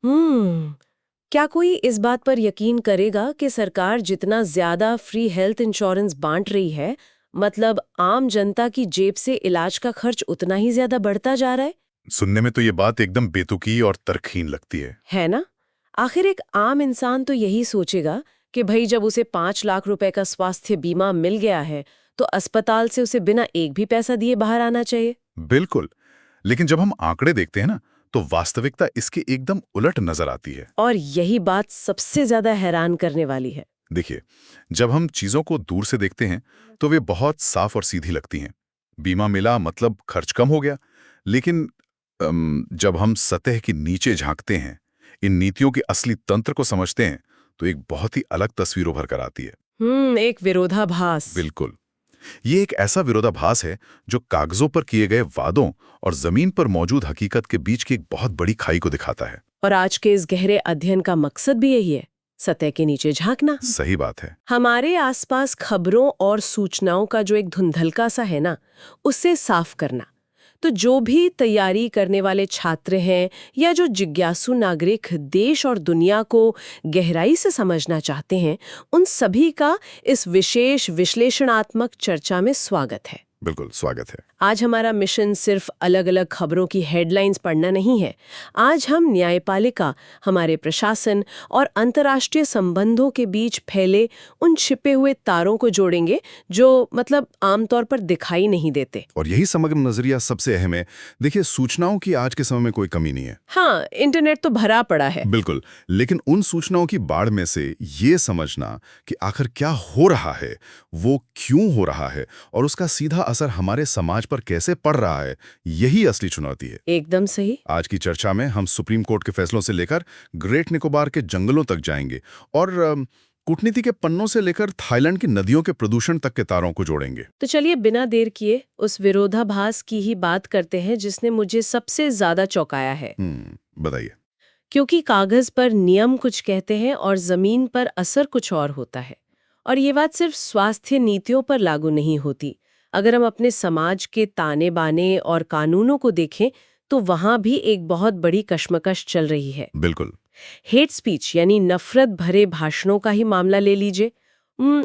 क्या कोई इस बात पर यकीन करेगा कि सरकार जितना ज्यादा फ्री हेल्थ इंश्योरेंस बांट रही है, मतलब आम जनता की जेब से इलाज का खर्च उतना ही ज्यादा बढ़ता जा रहा है? सुनने में तो ये बात एकदम बेतुकी और तर्कहीन लगती है ना? आखिर एक आम इंसान तो यही सोचेगा कि भाई जब उसे 5 लाख रुपए का स्वास्थ्य बीमा मिल गया है, तो अस्पताल से उसे बिना एक भी पैसा दिए बाहर आना चाहिए। बिल्कुल। लेकिन जब हम आंकड़े देखते हैं ना, तो वास्तविकता इसके एकदम उलट नजर आती है। और यही बात सबसे ज्यादा हैरान करने वाली है। देखिए, जब हम चीजों को दूर से देखते हैं तो वे बहुत साफ और सीधी लगती हैं। बीमा मिला मतलब खर्च कम हो गया। लेकिन जब हम सतह के नीचे झांकते हैं, इन नीतियों के असली तंत्र को समझते हैं, तो एक बहुत ही अलग तस्वीर उभर कर आती है। एक विरोधाभास। बिल्कुल। ये एक ऐसा विरोधाभास है जो कागजों पर किए गए वादों और जमीन पर मौजूद हकीकत के बीच की एक बहुत बड़ी खाई को दिखाता है। और आज के इस गहरे अध्ययन का मकसद भी यही है, सतह के नीचे झांकना। सही बात है। हमारे आसपास खबरों और सूचनाओं का जो एक धुंधलका सा है ना, उससे साफ करना। तो जो भी तैयारी करने वाले छात्र हैं या जो जिज्ञासु नागरिक देश और दुनिया को गहराई से समझना चाहते हैं, उन सभी का इस विशेष विश्लेषणात्मक चर्चा में स्वागत है। बिल्कुल स्वागत है। आज हमारा मिशन सिर्फ अलग अलग खबरों की हेडलाइंस पढ़ना नहीं है। आज हम न्यायपालिका, हमारे प्रशासन और अंतर्राष्ट्रीय संबंधों के बीच फैले उन छिपे हुए तारों को जोड़ेंगे जो मतलब आमतौर पर दिखाई नहीं देते। और यही समग्र नजरिया सबसे अहम है। देखिए, सूचनाओं की आज के समय में कोई कमी नहीं है। हाँ, इंटरनेट तो भरा पड़ा है। बिल्कुल। लेकिन उन सूचनाओं की बाढ़ में से ये समझना कि आखिर क्या हो रहा है, वो क्यों हो रहा है और उसका सीधा असर हमारे समाज पर कैसे पड़ रहा है, यही असली चुनौती है। एकदम सही। आज की चर्चा में हम सुप्रीम कोर्ट के फैसलों से लेकर ग्रेट निकोबार के जंगलों तक जाएंगे और कूटनीति के पन्नों से लेकर थाईलैंड की नदियों के प्रदूषण तक के तारों को जोड़ेंगे। तो चलिए बिना देर किए उस विरोधाभास की ही बात करते हैं जिसने मुझे सबसे ज्यादा चौंकाया है। बताइए। क्योंकि कागज पर नियम कुछ कहते हैं और जमीन पर असर कुछ और होता है। और ये बात सिर्फ स्वास्थ्य नीतियों पर लागू नहीं होती। अगर हम अपने समाज के ताने बाने और कानूनों को देखें, तो वहां भी एक बहुत बड़ी कश्मकश चल रही है। बिल्कुल। हेट स्पीच यानी नफरत भरे भाषणों का ही मामला ले लीजिए।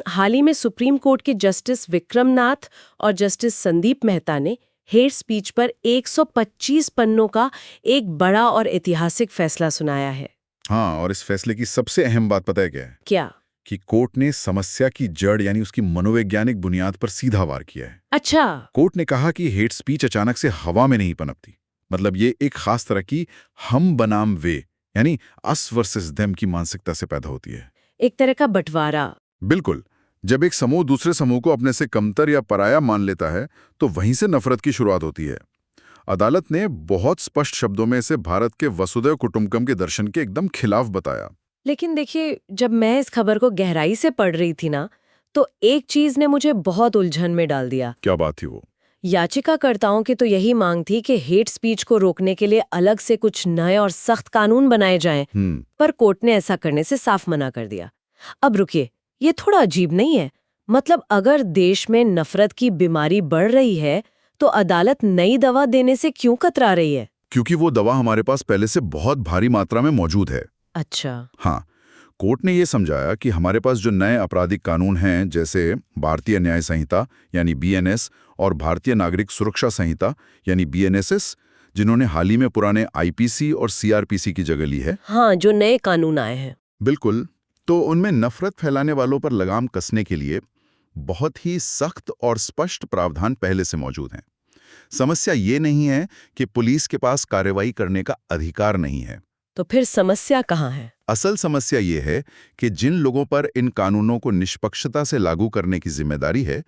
हाल ही में सुप्रीम कोर्ट के जस्टिस विक्रम नाथ और जस्टिस संदीप मेहता ने हेट स्पीच पर 125 पन्नों का एक बड़ा और ऐतिहासिक फैसला सुनाया है। हाँ, और इस फैसले की सबसे अहम बात पता है क्या है? क्या? कि कोर्ट ने समस्या की जड़ यानी उसकी मनोवैज्ञानिक बुनियाद पर सीधा वार किया है। अच्छा। कोर्ट ने कहा कि हेट स्पीच अचानक से हवा में नहीं पनपती। मतलब ये एक खास तरह की हम बनाम वे यानी अस वर्सेस देम की मानसिकता से पैदा होती है। एक तरह का बंटवारा। बिल्कुल। जब एक समूह दूसरे समूह को अपने से कमतर या पराया मान लेता है, तो वहीं से नफरत की शुरुआत होती है। अदालत ने बहुत स्पष्ट शब्दों में इसे भारत के वसुधैव कुटुंबकम के दर्शन के एकदम खिलाफ बताया। लेकिन देखिए, जब मैं इस खबर को गहराई से पढ़ रही थी ना, तो एक चीज ने मुझे बहुत उलझन में डाल दिया। क्या बात थी वो? याचिकाकर्ताओं की तो यही मांग थी कि हेट स्पीच को रोकने के लिए अलग से कुछ नए और सख्त कानून बनाए जाएं, पर कोर्ट ने ऐसा करने से साफ मना कर दिया। अब रुकिए, ये थोड़ा अजीब नहीं है? मतलब अगर देश में नफरत की बीमारी बढ़ रही है, तो अदालत नई दवा देने से क्यों कतरा रही है? क्योंकि वो दवा हमारे पास पहले से बहुत भारी मात्रा में मौजूद है। अच्छा। हाँ, कोर्ट ने ये समझाया कि हमारे पास जो नए आपराधिक कानून हैं, जैसे भारतीय न्याय संहिता यानी बीएनएस और भारतीय नागरिक सुरक्षा संहिता यानी बीएनएसएस, जिन्होंने हाल ही में पुराने आईपीसी और सीआरपीसी की जगह ली है। हाँ, जो नए कानून आए हैं। बिल्कुल। तो उनमें नफरत फैलाने वालों पर लगाम कसने के लिए बहुत ही सख्त और स्पष्ट प्रावधान पहले से मौजूद हैं। समस्या ये नहीं है कि पुलिस के पास कार्रवाई करने का अधिकार नहीं है। तो फिर समस्या कहाँ है? असल समस्या ये है कि जिन लोगों पर इन कानूनों को निष्पक्षता से लागू करने की जिम्मेदारी है,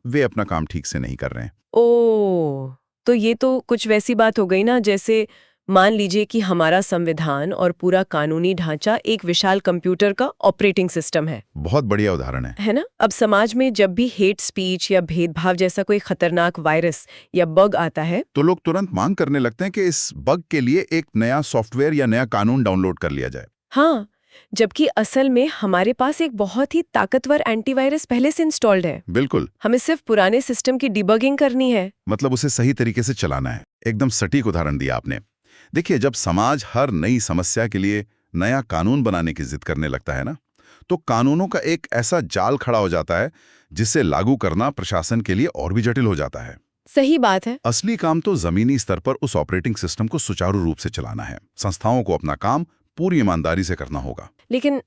वे अपना काम ठीक से नहीं कर रहे हैं। ओह, तो ये तो कुछ वैसी बात हो गई ना, जैसे मान लीजिए कि हमारा संविधान और पूरा कानूनी ढांचा एक विशाल कंप्यूटर का ऑपरेटिंग सिस्टम है। बहुत बढ़िया उदाहरण है ना? अब समाज में जब भी हेट स्पीच या भेदभाव जैसा कोई खतरनाक वायरस या बग आता है, तो लोग तुरंत मांग करने लगते हैं कि इस बग के लिए एक नया सॉफ्टवेयर या नया कानून डाउनलोड कर लिया जाए। हाँ, जबकि असल में हमारे पास एक बहुत ही ताकतवर एंटीवायरस पहले से इंस्टॉल्ड है। बिल्कुल। हमें सिर्फ पुराने सिस्टम की डिबगिंग करनी है। मतलब उसे सही तरीके से चलाना है। एकदम सटीक उदाहरण दिया आपने। देखिए, जब समाज हर नई समस्या के लिए नया कानून बनाने की जिद करने लगता है ना, तो कानूनों का एक ऐसा जाल खड़ा हो जाता है जिसे लागू करना प्रशासन के लिए और भी जटिल हो जाता है। सही बात है। असली काम तो जमीनी स्तर पर उस ऑपरेटिंग सिस्टम को सुचारू रूप से चलाना है। संस्थाओं को अपना काम पूरी ईमानदारी से करना होगा। लेकिन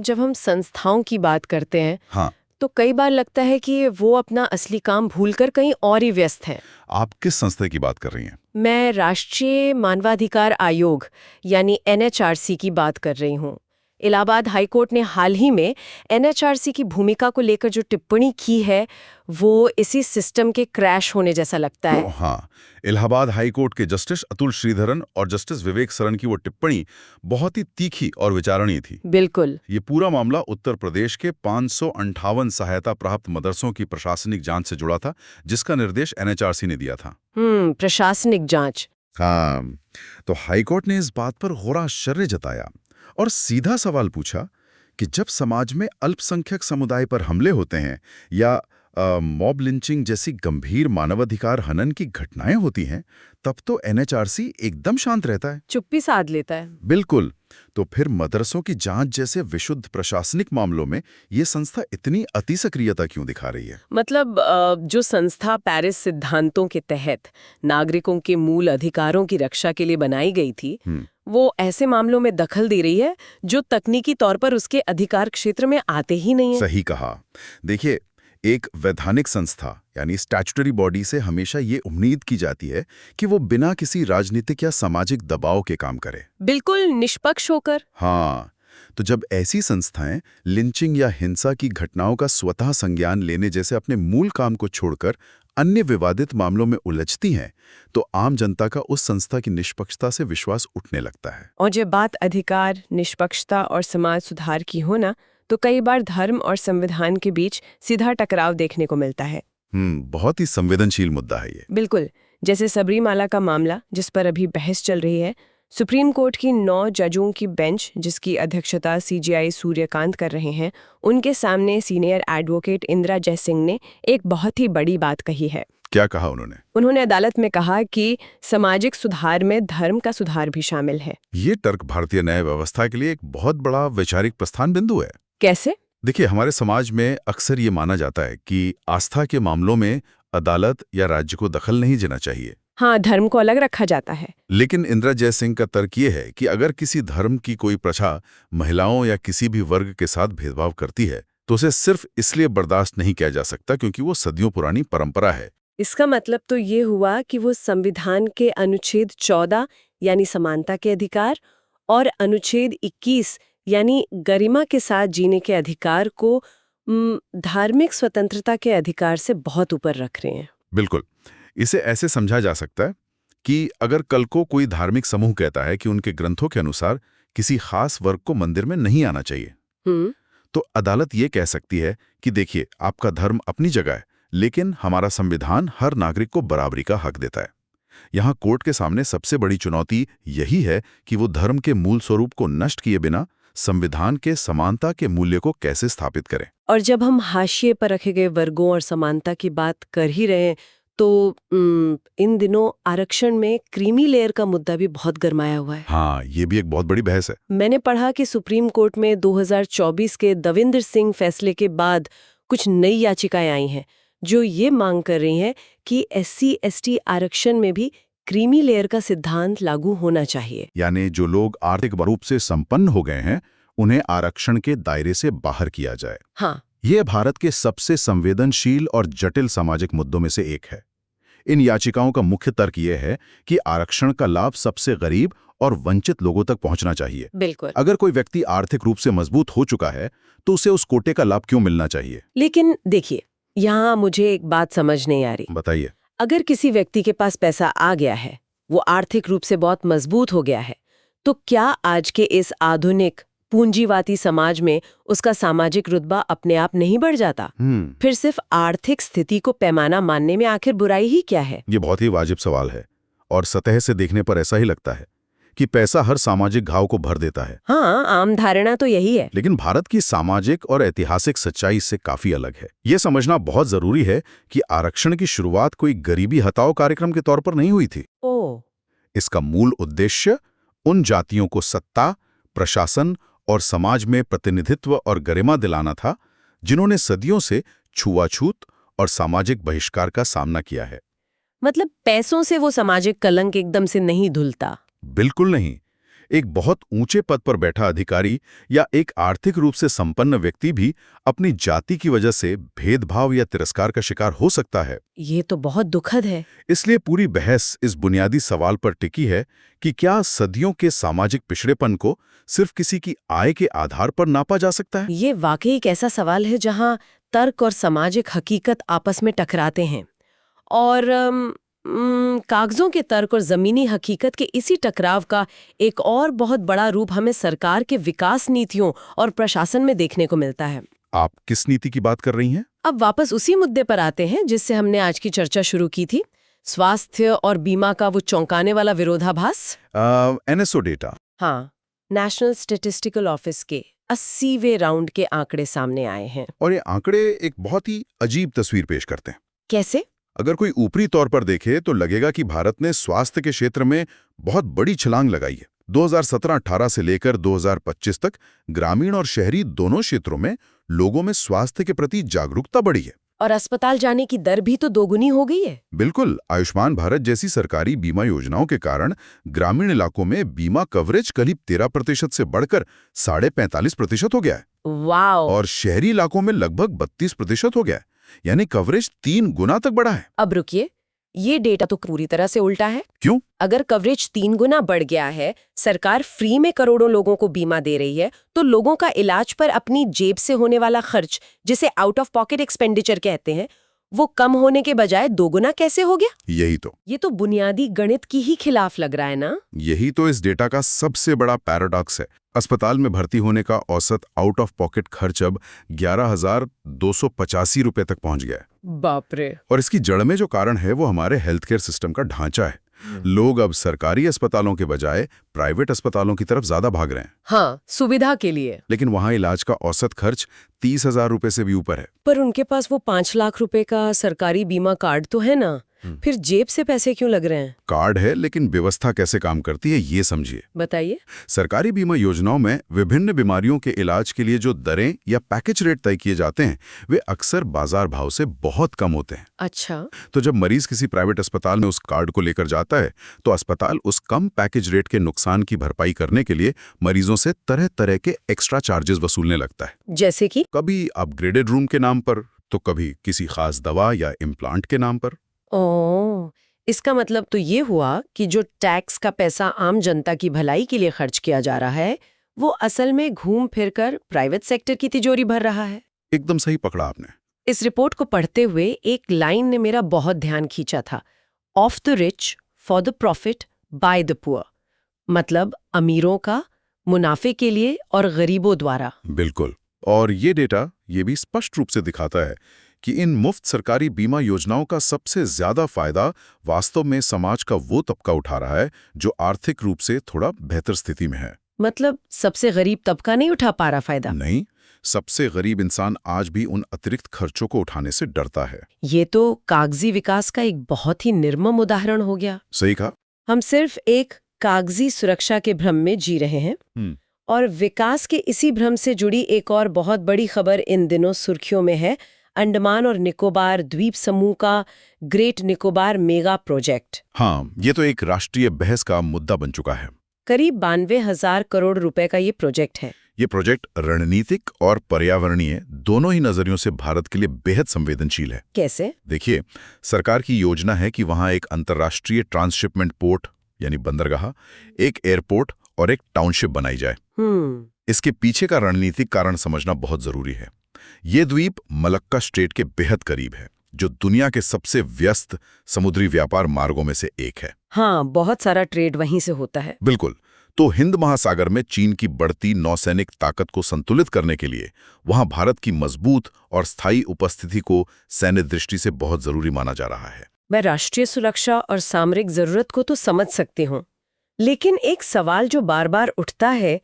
जब हम संस्थाओं की बात करते हैं हाँ, तो कई बार लगता है कि वो अपना असली काम भूलकर कहीं और ही व्यस्त हैं। आप किस संस्था की बात कर रही हैं? मैं राष्ट्रीय मानवाधिकार आयोग यानी NHRC की बात कर रही हूँ। इलाहाबाद हाईकोर्ट ने हाल ही में NHRC की भूमिका को लेकर जो टिप्पणी की है वो इसी सिस्टम के क्रैश होने जैसा लगता है। हाँ, इलाहाबाद हाईकोर्ट के जस्टिस अतुल श्रीधरन और जस्टिस विवेक सरन की वो टिप्पणी बहुत ही तीखी और विचारणीय थी। बिल्कुल। ये पूरा मामला उत्तर प्रदेश के 558 सहायता प्राप्त मदरसों की प्रशासनिक जांच से जुड़ा था, जिसका निर्देश NHRC ने दिया था। प्रशासनिक जांच। हाँ, तो हाईकोर्ट ने इस बात पर गहरा आश्चर्य जताया और सीधा सवाल पूछा कि जब समाज में अल्पसंख्यक समुदाय पर हमले होते हैं या मॉब लिंचिंग जैसी गंभीर मानवाधिकार हनन की घटनाएं होती हैं, तब तो NHRC एकदम शांत रहता है, चुप्पी साध लेता है। बिल्कुल। तो फिर मदरसों की जांच जैसे विशुद्ध प्रशासनिक मामलों में ये संस्था इतनी अतिसक्रियता क्यों दिखा रही है? मतलब जो संस्था पेरिस सिद्धांतों के तहत नागरिकों के मूल अधिकारों की रक्षा के लिए बनाई गई थी, वो ऐसे मामलों में दखल दे रही है जो तकनीकी तौर पर उसके अधिकार क्षेत्र में आते ही नहीं है। सही कहा। देखिए, एक वैधानिक संस्था यानी स्टैट्यूटरी बॉडी से हमेशा ये उम्मीद की जाती है कि वो बिना किसी राजनीतिक या सामाजिक दबाव के काम करे, बिल्कुल निष्पक्ष होकर। हाँ, तो जब ऐसी संस्थाएं लिंचिंग या हिंसा की घटनाओं का स्वतः संज्ञान लेने जैसे अपने मूल काम को छोड़कर अन्य विवादित मामलों में उलझती हैं, तो आम जनता का उस संस्था की निष्पक्षता से विश्वास उठने लगता है। और जब बात अधिकार, निष्पक्षता और समाज सुधार की हो ना, तो कई बार धर्म और संविधान के बीच सीधा टकराव देखने को मिलता है। बहुत ही संवेदनशील मुद्दा है ये। बिल्कुल, जैसे सबरीमाला का मामला जिस पर अभी बहस चल रही है। सुप्रीम कोर्ट की 9 जजों की बेंच, जिसकी अध्यक्षता CJI सूर्यकांत कर रहे हैं, उनके सामने सीनियर एडवोकेट इंदिरा जयसिंह ने एक बहुत ही बड़ी बात कही है। क्या कहा उन्होंने? उन्होंने अदालत में कहा कि सामाजिक सुधार में धर्म का सुधार भी शामिल है। ये तर्क भारतीय न्याय व्यवस्था के लिए एक बहुत बड़ा वैचारिक प्रस्थान बिंदु है। कैसे? देखिए, हमारे समाज में अक्सर ये माना जाता है कि आस्था के मामलों में अदालत या राज्य को दखल नहीं देना चाहिए। हाँ, धर्म को अलग रखा जाता है। लेकिन इंदिरा जयसिंह का तर्क ये है कि अगर किसी धर्म की कोई प्रथा महिलाओं या किसी भी वर्ग के साथ भेदभाव करती है, तो उसे सिर्फ इसलिए बर्दाश्त नहीं किया जा सकता क्योंकि वो सदियों पुरानी परंपरा है। इसका मतलब तो ये हुआ कि वो संविधान के अनुच्छेद 14 यानी समानता के अधिकार और अनुच्छेद 21 यानी गरिमा के साथ जीने के अधिकार को धार्मिक स्वतंत्रता के अधिकार से बहुत ऊपर रख रहे हैं। बिल्कुल, इसे ऐसे समझा जा सकता है कि अगर कल को कोई धार्मिक समूह कहता है कि उनके ग्रंथों के अनुसार किसी खास वर्ग को मंदिर में नहीं आना चाहिए, तो अदालत ये कह सकती है कि देखिए, आपका धर्म अपनी जगह है, लेकिन हमारा संविधान हर नागरिक को बराबरी का हक देता है। यहाँ कोर्ट के सामने सबसे बड़ी चुनौती यही है कि वो धर्म के मूल स्वरूप को नष्ट किए बिना संविधान के समानता के मूल्य को कैसे स्थापित करें। और जब हम हाशिए पर रखे गए वर्गों और समानता की बात कर ही रहे हैं, तो इन दिनों आरक्षण में क्रीमी लेयर का मुद्दा भी बहुत गरमाया हुआ है। हाँ, ये भी एक बहुत बड़ी बहस है। मैंने पढ़ा कि सुप्रीम कोर्ट में 2024 के दविंदर सिंह फैसले के बाद कुछ नई याचिकाएं आई हैं जो ये मांग कर रही हैं कि SC/ST आरक्षण में भी क्रीमी लेयर का सिद्धांत लागू होना चाहिए। यानी जो लोग आर्थिक रूप से संपन्न हो गए हैं, उन्हें आरक्षण के दायरे से बाहर किया जाए। हाँ, ये भारत के सबसे संवेदनशील और जटिल सामाजिक मुद्दों में से एक है। इन याचिकाओं का मुख्य तर्क ये है कि आरक्षण का लाभ सबसे गरीब और वंचित लोगों तक पहुंचना चाहिए। बिल्कुल। अगर कोई व्यक्ति आर्थिक रूप से मजबूत हो चुका है, तो उसे उस कोटे का लाभ क्यों मिलना चाहिए? लेकिन देखिए, यहाँ मुझे एक बात समझ नहीं आ रही। बताइए। अगर किसी व्यक्ति के पास पैसा आ गया है, वो आर्थिक रूप से बहुत मजबूत हो गया है, तो क्या आज के इस आधुनिक पूंजीवादी समाज में उसका सामाजिक रुतबा अपने आप नहीं बढ़ जाता? फिर सिर्फ आर्थिक स्थिति को पैमाना मानने में आखिर बुराई ही क्या है? ये बहुत ही वाजिब सवाल है और सतह से देखने पर ऐसा ही लगता है कि पैसा हर सामाजिक घाव को भर देता है। हाँ, आम धारणा तो यही है। लेकिन भारत की सामाजिक और ऐतिहासिक सच्चाई इससे काफी अलग है। ये समझना बहुत जरूरी है कि आरक्षण की शुरुआत कोई गरीबी हटाओ कार्यक्रम के तौर पर नहीं हुई थी। ओह। इसका मूल उद्देश्य उन जातियों को सत्ता, प्रशासन और समाज में प्रतिनिधित्व और गरिमा दिलाना था जिन्होंने सदियों से छुआछूत और सामाजिक बहिष्कार का सामना किया है। मतलब पैसों से वो सामाजिक कलंक एकदम से नहीं धुलता। बिल्कुल नहीं। एक बहुत ऊंचे पद पर बैठा अधिकारी या एक आर्थिक रूप से संपन्न व्यक्ति भी अपनी जाति की वजह से भेदभाव या तिरस्कार का शिकार हो सकता है। ये तो बहुत दुखद है। इसलिए पूरी बहस इस बुनियादी सवाल पर टिकी है कि क्या सदियों के सामाजिक पिछड़ेपन को सिर्फ किसी की आय के आधार पर नापा जा सकता है? ये वाकई एक ऐसा सवाल है जहां तर्क और सामाजिक हकीकत आपस में टकराते हैं और कागजों के तर्क और जमीनी हकीकत के इसी टकराव का एक और बहुत बड़ा रूप हमें सरकार के विकास नीतियों और प्रशासन में देखने को मिलता है। आप किस नीति की बात कर रही हैं? अब वापस उसी मुद्दे पर आते हैं जिससे हमने आज की चर्चा शुरू की थी, स्वास्थ्य और बीमा का वो चौंकाने वाला विरोधाभास। NSO data. हाँ, नेशनल स्टैटिस्टिकल ऑफिस के 80वें राउंड के आंकड़े सामने आए हैं। और ये आंकड़े एक बहुत ही अजीब तस्वीर पेश करते हैं। कैसे? अगर कोई ऊपरी तौर पर देखे तो लगेगा कि भारत ने स्वास्थ्य के क्षेत्र में बहुत बड़ी छलांग लगाई है। 2017-18 से लेकर 2025 तक ग्रामीण और शहरी दोनों क्षेत्रों में लोगों में स्वास्थ्य के प्रति जागरूकता बढ़ी है। और अस्पताल जाने की दर भी तो दोगुनी हो गई है। बिल्कुल। आयुष्मान भारत जैसी सरकारी बीमा योजनाओं के कारण ग्रामीण इलाकों में बीमा कवरेज करीब 13% से बढ़कर 45.5% हो गया है। वाओ! और शहरी इलाकों में लगभग 32% हो गया है, यानी कवरेज 3 गुना तक बढ़ा है। अब रुकिए, ये डेटा तो पूरी तरह से उल्टा है। क्यों? अगर कवरेज 3 गुना बढ़ गया है, सरकार फ्री में करोड़ों लोगों को बीमा दे रही है, तो लोगों का इलाज पर अपनी जेब से होने वाला खर्च, जिसे आउट ऑफ पॉकेट एक्सपेंडिचर कहते हैं, वो कम होने के बजाय 2 गुना कैसे हो गया? यही तो। ये तो बुनियादी गणित की ही खिलाफ लग रहा है ना? यही तो इस डेटा का सबसे बड़ा पैराडॉक्स है। अस्पताल में भर्ती होने का औसत आउट ऑफ पॉकेट खर्च अब 11,285 रुपए तक पहुंच गया है। बाप रे! और इसकी जड़ में जो कारण है वो हमारे हेल्थ केयर सिस्टम का ढांचा है। लोग अब सरकारी अस्पतालों के बजाय प्राइवेट अस्पतालों की तरफ ज्यादा भाग रहे हैं। हाँ, सुविधा के लिए। लेकिन वहां इलाज का औसत खर्च 30,000 रुपए से भी ऊपर है। पर उनके पास वो 5 लाख रुपए का सरकारी बीमा कार्ड तो है ना, फिर जेब से पैसे क्यों लग रहे हैं? कार्ड है, लेकिन व्यवस्था कैसे काम करती है ये समझिए। बताइए। सरकारी बीमा योजनाओं में विभिन्न बीमारियों के इलाज के लिए जो दरें या पैकेज रेट तय किए जाते हैं वे अक्सर बाजार भाव से बहुत कम होते हैं। अच्छा। तो जब मरीज किसी प्राइवेट अस्पताल में उस कार्ड को लेकर जाता है तो अस्पताल उस कम पैकेज रेट के नुकसान की भरपाई करने के लिए मरीजों से तरह तरह के एक्स्ट्रा चार्जेस वसूलने लगता है। जैसे कि कभी अपग्रेडेड रूम के नाम पर, तो कभी किसी खास दवा या इम्प्लांट के नाम पर। ओह, इसका मतलब तो ये हुआ कि जो टैक्स का पैसा आम जनता की भलाई के लिए खर्च किया जा रहा है, वो असल में घूम फिरकर प्राइवेट सेक्टर की तिजोरी भर रहा है। एकदम सही पकड़ा आपने। इस रिपोर्ट को पढ़ते हुए एक लाइन ने मेरा बहुत ध्यान खींचा था, of the rich for the profit by the poor. मतलब अमीरों का मुनाफे के लिए और गरीबों द्वारा। बिल्कुल। और ये डेटा ये भी स्पष्ट रूप से दिखाता है कि इन मुफ्त सरकारी बीमा योजनाओं का सबसे ज्यादा फायदा वास्तव में समाज का वो तबका उठा रहा है जो आर्थिक रूप से थोड़ा बेहतर स्थिति में है। मतलब सबसे गरीब तबका नहीं उठा पा रहा फायदा? नहीं, सबसे गरीब इंसान आज भी उन अतिरिक्त खर्चों को उठाने से डरता है। ये तो कागजी विकास का एक बहुत ही निर्मम उदाहरण हो गया। सही कहा। हम सिर्फ एक कागजी सुरक्षा के भ्रम में जी रहे हैं। और विकास के इसी भ्रम से जुड़ी एक और बहुत बड़ी खबर इन दिनों सुर्खियों में है, अंडमान और निकोबार द्वीप समूह का ग्रेट निकोबार मेगा प्रोजेक्ट। हाँ, ये तो एक राष्ट्रीय बहस का मुद्दा बन चुका है। करीब 92,000 करोड़ रुपए का ये प्रोजेक्ट है। ये प्रोजेक्ट रणनीतिक और पर्यावरणीय दोनों ही नजरियों से भारत के लिए बेहद संवेदनशील है। कैसे? देखिए, सरकार की योजना है कि वहां एक अंतर्राष्ट्रीय ट्रांसशिपमेंट पोर्ट यानी बंदरगाह, एक एयरपोर्ट और एक टाउनशिप बनाई जाए। इसके पीछे का रणनीतिक कारण समझना बहुत जरूरी है। ये द्वीप मलक्का स्ट्रेट के बेहद करीब है, जो दुनिया के सबसे व्यस्त समुद्री व्यापार मार्गों में से एक है। हाँ, बहुत सारा ट्रेड वहीं से होता है। बिल्कुल। तो हिंद महासागर में चीन की बढ़ती नौसैनिक ताकत को संतुलित करने के लिए वहां भारत की मजबूत और स्थायी उपस्थिति को सैन्य दृष्टि से बहुत जरूरी माना जा रहा है। मैं राष्ट्रीय सुरक्षा और सामरिक जरूरत को तो समझ सकती हूँ, लेकिन एक सवाल जो बार बार उठता है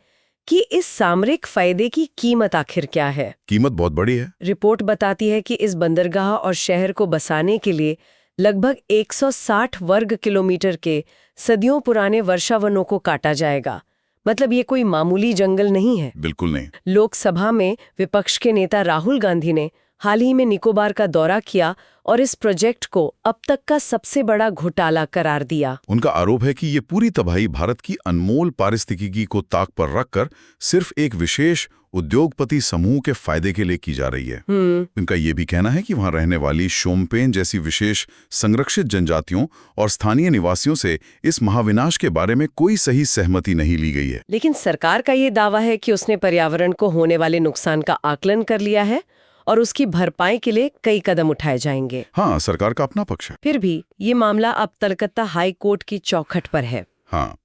कि इस सामरिक फायदे की कीमत आखिर क्या है? कीमत बहुत बड़ी है। रिपोर्ट बताती है कि इस बंदरगाह और शहर को बसाने के लिए लगभग 160 वर्ग किलोमीटर के सदियों पुराने वर्षावनों को काटा जाएगा। मतलब ये कोई मामूली जंगल नहीं है। बिल्कुल नहीं। लोकसभा में विपक्ष के नेता राहुल गांधी ने हाल ही में निकोबार का दौरा किया और इस प्रोजेक्ट को अब तक का सबसे बड़ा घोटाला करार दिया। उनका आरोप है कि ये पूरी तबाही भारत की अनमोल पारिस्थितिकी को ताक पर रखकर सिर्फ एक विशेष उद्योगपति समूह के फायदे के लिए की जा रही है। इनका ये भी कहना है कि वहां रहने वाली शोम्पेन जैसी विशेष संरक्षित जनजातियों और स्थानीय निवासियों से इस महाविनाश के बारे में कोई सही सहमति नहीं ली गई है। लेकिन सरकार का ये दावा है कि उसने पर्यावरण को होने वाले नुकसान का आकलन कर लिया है और उसकी भरपाई के लिए कई कदम उठाए जाएंगे। हाँ, सरकार का अपना पक्ष है। फिर भी ये मामला अब कलकत्ता हाई कोर्ट की चौखट पर है। हाँ,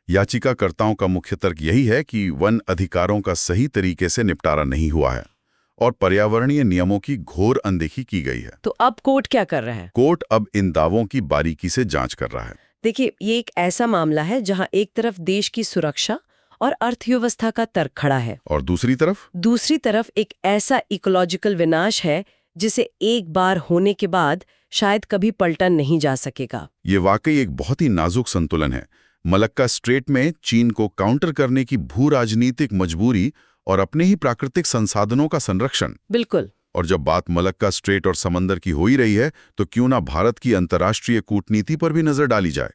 याचिकाकर्ताओं का मुख्य तर्क यही है कि वन अधिकारों का सही तरीके से निपटारा नहीं हुआ है और पर्यावरणीय नियमों की घोर अनदेखी की गई है। तो अब कोर्ट क्या कर रहा है? कोर्ट अब इन दावों की बारीकी से जांच कर रहा है। देखिए, ये एक ऐसा मामला है जहां एक तरफ देश की सुरक्षा और अर्थव्यवस्था का तर्क खड़ा है और दूसरी तरफ एक ऐसा इकोलॉजिकल विनाश है जिसे एक बार होने के बाद शायद कभी पलटा नहीं जा सकेगा। ये वाकई एक बहुत ही नाजुक संतुलन है। मलक्का स्ट्रेट में चीन को काउंटर करने की भू राजनीतिक मजबूरी और अपने ही प्राकृतिक संसाधनों का संरक्षण। बिल्कुल। और जब बात मलक्का स्ट्रेट और समंदर की हो ही रही है तो क्यों ना भारत की अंतर्राष्ट्रीय कूटनीति पर भी नजर डाली जाए।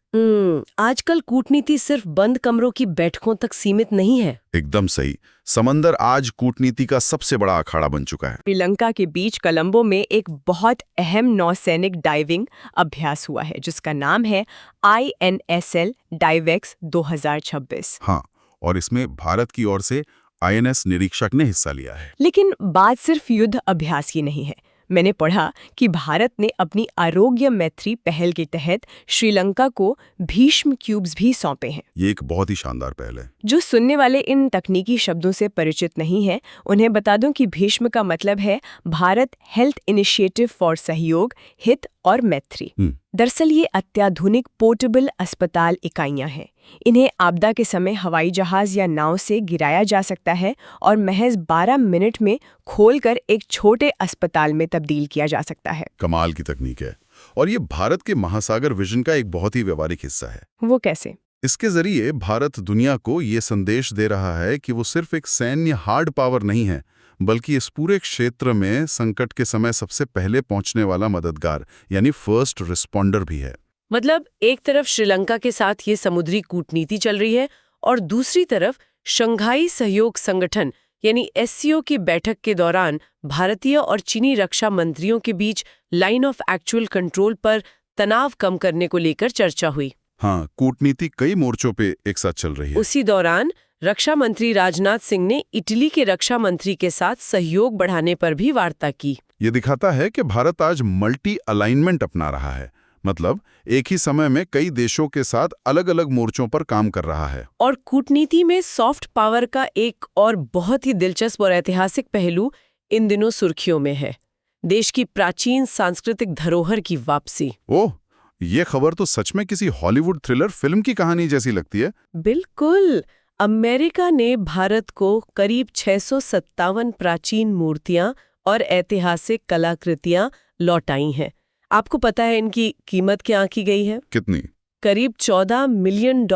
आजकल कूटनीति सिर्फ बंद कमरों की बैठकों तक सीमित नहीं है। एकदम सही। समंदर आज कूटनीति का सबसे बड़ा अखाड़ा बन चुका है। श्रीलंका के बीच कोलंबो में एक बहुत अहम नौसैनिक डाइविंग अभ्यास हुआ है जिसका नाम है INSL डाइवेक्स 2026। हाँ, और इसमें भारत की ओर से INS निरीक्षक ने हिस्सा लिया है। लेकिन बात सिर्फ युद्ध अभ्यास की नहीं है। मैंने पढ़ा कि भारत ने अपनी आरोग्य मैत्री पहल के तहत श्रीलंका को भीष्म क्यूब्स भी सौंपे हैं। ये एक बहुत ही शानदार पहल है। जो सुनने वाले इन तकनीकी शब्दों से परिचित नहीं है उन्हें बता दूं कि भीष्म का मतलब है भारत हेल्थ इनिशिएटिव फॉर सहयोग, हित और मैत्री। दरअसल ये अत्याधुनिक पोर्टेबल अस्पताल इकाइयां हैं। इन्हें आपदा के समय हवाई जहाज या नाव से गिराया जा सकता है और महज 12 मिनट में खोलकर एक छोटे अस्पताल में तब्दील किया जा सकता है। कमाल की तकनीक है और ये भारत के महासागर विजन का एक बहुत ही व्यवहारिक हिस्सा है। वो कैसे? इसके जरिए भारत दुनिया को ये संदेश दे रहा है कि वो सिर्फ एक सैन्य हार्ड पावर नहीं है बल्कि इस पूरे क्षेत्र में संकट के समय सबसे पहले पहुंचने वाला मददगार यानी फर्स्ट रिस्पॉन्डर भी है। मतलब एक तरफ श्रीलंका के साथ ये समुद्री कूटनीति चल रही है और दूसरी तरफ शंघाई सहयोग संगठन यानी SCO की बैठक के दौरान भारतीय और चीनी रक्षा मंत्रियों के बीच लाइन ऑफ एक्चुअल कंट्रोल पर तनाव कम करने को लेकर चर्चा हुई। हाँ, कूटनीति कई मोर्चों पे एक साथ चल रही है। उसी दौरान रक्षा मंत्री राजनाथ सिंह ने इटली के रक्षा मंत्री के साथ सहयोग बढ़ाने पर भी वार्ता की। ये दिखाता है कि भारत आज मल्टी अलाइनमेंट अपना रहा है। मतलब एक ही समय में कई देशों के साथ अलग अलग मोर्चों पर काम कर रहा है। और कूटनीति में सॉफ्ट पावर का एक और बहुत ही दिलचस्प और ऐतिहासिक पहलू इन दिनों सुर्खियों में है, देश की प्राचीन सांस्कृतिक धरोहर की वापसी। ओह, ये खबर तो सच में किसी हॉलीवुड थ्रिलर फिल्म की कहानी जैसी लगती है। बिल्कुल। अमेरिका ने भारत को करीब 657 प्राचीन मूर्तियां और ऐतिहासिक कलाकृतियां लौटाई हैं। आपको पता है इनकी कीमत क्या आंकी गई है? कितनी? करीब $14 मिलियन,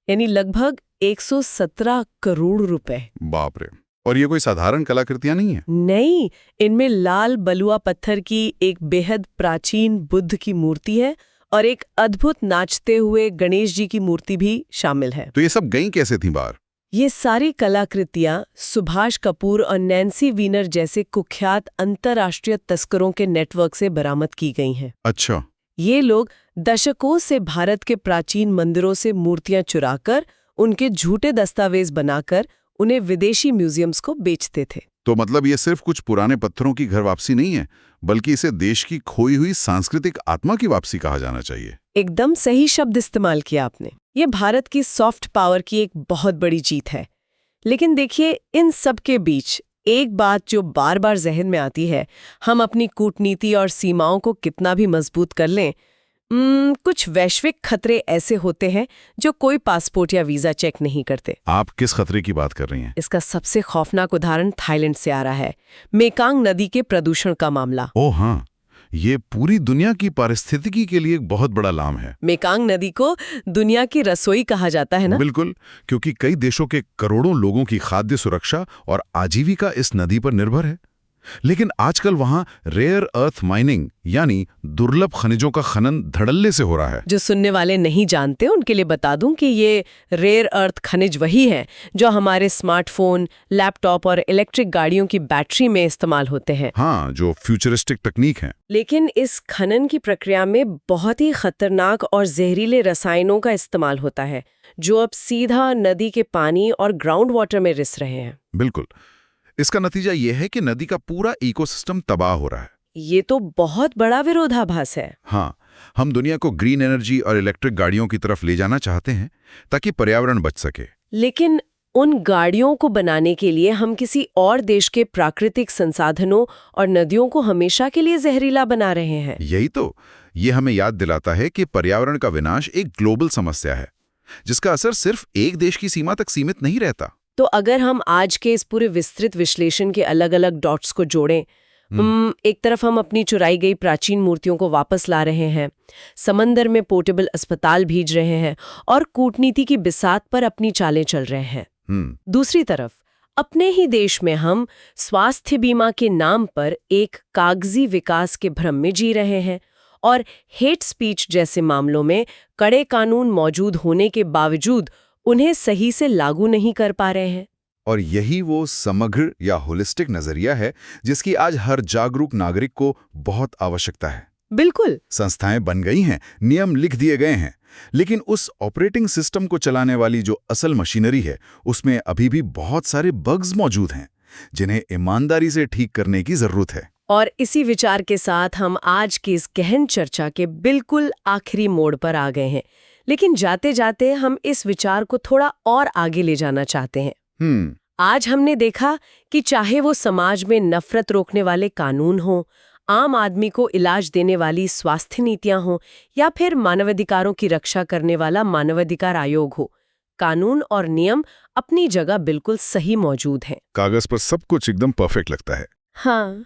यानी लगभग 117 करोड़ रुपए। बाप रे। और ये कोई साधारण कलाकृतियां नहीं है? नहीं, इनमें लाल बलुआ पत्थर की एक बेहद प्राचीन बुद्ध की मूर्ति है और एक अद्भुत नाचते हुए गणेश जी की मूर्ति भी शामिल है। तो ये सब गई कैसे थी बाहर? ये सारी कलाकृतियां सुभाष कपूर और नैन्सी वीनर जैसे कुख्यात अंतर्राष्ट्रीय तस्करों के नेटवर्क से बरामद की गई हैं। अच्छा। ये लोग दशकों से भारत के प्राचीन मंदिरों से मूर्तियां चुराकर उनके झूठे दस्तावेज बनाकर उन्हें विदेशी म्यूजियम्स को बेचते थे। तो मतलब ये सिर्फ कुछ पुराने पत्थरों की घर वापसी नहीं है बल्कि इसे देश की खोई हुई सांस्कृतिक आत्मा की वापसी कहा जाना चाहिए। एकदम सही शब्द इस्तेमाल किया आपने। ये भारत की सॉफ्ट पावर की एक बहुत बड़ी जीत है। लेकिन देखिए, इन सब के बीच एक बात जो बार बार जहन में आती है, हम अपनी कूटनीति और सीमाओं को कितना भी मजबूत कर लें, कुछ वैश्विक खतरे ऐसे होते हैं जो कोई पासपोर्ट या वीजा चेक नहीं करते। आप किस खतरे की बात कर रही हैं? इसका सबसे खौफनाक उदाहरण थाईलैंड से आ रहा है, मेकांग नदी के प्रदूषण का मामला। ओह हाँ, ये पूरी दुनिया की पारिस्थितिकी के लिए एक बहुत बड़ा लाम है। मेकांग नदी को दुनिया की रसोई कहा जाता है ना? बिल्कुल, क्योंकि कई देशों के करोड़ों लोगों की खाद्य सुरक्षा और आजीविका इस नदी पर निर्भर है। लेकिन आजकल वहां रेयर अर्थ माइनिंग यानी दुर्लभ खनिजों का खनन धड़ल्ले से हो रहा है। जो सुनने वाले नहीं जानते उनके लिए बता दूं कि ये रेयर अर्थ खनिज वही है जो हमारे स्मार्टफोन, लैपटॉप और इलेक्ट्रिक गाड़ियों की बैटरी में इस्तेमाल होते हैं। हाँ, जो फ्यूचरिस्टिक तकनीक है। लेकिन इस खनन की प्रक्रिया में बहुत ही खतरनाक और जहरीले रसायनों का इस्तेमाल होता है, जो अब सीधा नदी के पानी और ग्राउंड वाटर में रिस रहे हैं। बिल्कुल, इसका नतीजा यह है कि नदी का पूरा इकोसिस्टम तबाह हो रहा है। ये तो बहुत बड़ा विरोधाभास है। हाँ, हम दुनिया को ग्रीन एनर्जी और इलेक्ट्रिक गाड़ियों की तरफ ले जाना चाहते हैं ताकि पर्यावरण बच सके। लेकिन उन गाड़ियों को बनाने के लिए हम किसी और देश के प्राकृतिक संसाधनों और नदियों को हमेशा के लिए जहरीला बना रहे हैं। यही तो, ये हमें याद दिलाता है कि पर्यावरण का विनाश एक ग्लोबल समस्या है, जिसका असर सिर्फ एक देश की सीमा तक सीमित नहीं रहता। तो अगर हम आज के इस पूरे विस्तृत विश्लेषण के अलग अलग डॉट्स को जोड़ें, एक तरफ हम अपनी चुराई गई प्राचीन मूर्तियों को वापस ला रहे हैं, समंदर में पोर्टेबल अस्पताल भेज रहे हैं और कूटनीति की बिसात पर अपनी चालें चल रहे हैं। दूसरी तरफ अपने ही देश में हम स्वास्थ्य बीमा के नाम पर एक कागजी विकास के भ्रम में जी रहे हैं और हेट स्पीच जैसे मामलों में कड़े कानून मौजूद होने के बावजूद उन्हें सही से लागू नहीं कर पा रहे हैं। और यही वो समग्र या होलिस्टिक नजरिया है जिसकी आज हर जागरूक नागरिक को बहुत आवश्यकता है। बिल्कुल। संस्थाएं बन गई हैं, नियम लिख दिए गए हैं, लेकिन उस ऑपरेटिंग सिस्टम को चलाने वाली जो असल मशीनरी है उसमें अभी भी बहुत सारे बग्स मौजूद हैं जिन्हें ईमानदारी से ठीक करने की जरूरत है। और इसी विचार के साथ हम आज की इस गहन चर्चा के बिल्कुल आखिरी मोड़ पर आ गए हैं। लेकिन जाते जाते हम इस विचार को थोड़ा और आगे ले जाना चाहते हैं। आज हमने देखा कि चाहे वो समाज में नफरत रोकने वाले कानून हो, आम आदमी को इलाज देने वाली स्वास्थ्य नीतियां हो या फिर मानवाधिकारों की रक्षा करने वाला मानवाधिकार आयोग हो, कानून और नियम अपनी जगह बिल्कुल सही मौजूद हैं। कागज पर सब कुछ एकदम परफेक्ट लगता है। हाँ,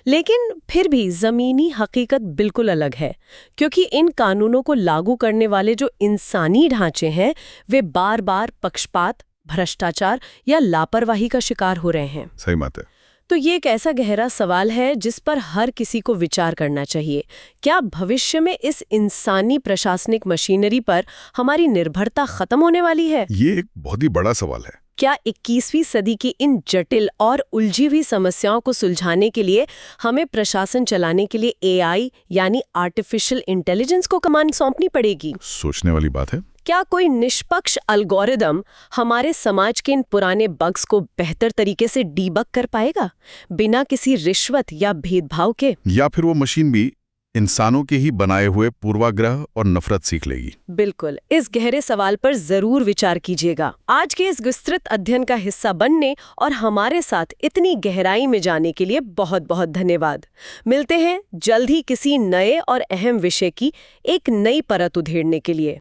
लेकिन फिर भी जमीनी हकीकत बिल्कुल अलग है, क्योंकि इन कानूनों को लागू करने वाले जो इंसानी ढांचे हैं वे बार बार पक्षपात, भ्रष्टाचार या लापरवाही का शिकार हो रहे हैं। सही बात है। तो ये एक ऐसा गहरा सवाल है जिस पर हर किसी को विचार करना चाहिए। क्या भविष्य में इस इंसानी प्रशासनिक मशीनरी पर हमारी निर्भरता खत्म होने वाली है? ये एक बहुत ही बड़ा सवाल है। क्या 21वीं सदी की इन जटिल और उलझी हुई समस्याओं को सुलझाने के लिए हमें प्रशासन चलाने के लिए एआई यानी आर्टिफिशियल इंटेलिजेंस को कमान सौंपनी पड़ेगी? सोचने वाली बात है। क्या कोई निष्पक्ष एल्गोरिदम हमारे समाज के इन पुराने बग्स को बेहतर तरीके से डीबग कर पाएगा, बिना किसी रिश्वत या भेदभाव के? या फिर वो मशीन भी इंसानों के ही बनाए हुए पूर्वाग्रह और नफरत सीख लेगी? बिल्कुल, इस गहरे सवाल पर जरूर विचार कीजिएगा। आज के इस विस्तृत अध्ययन का हिस्सा बनने और हमारे साथ इतनी गहराई में जाने के लिए बहुत बहुत धन्यवाद। मिलते हैं जल्द ही किसी नए और अहम विषय की एक नई परत उधेड़ने के लिए।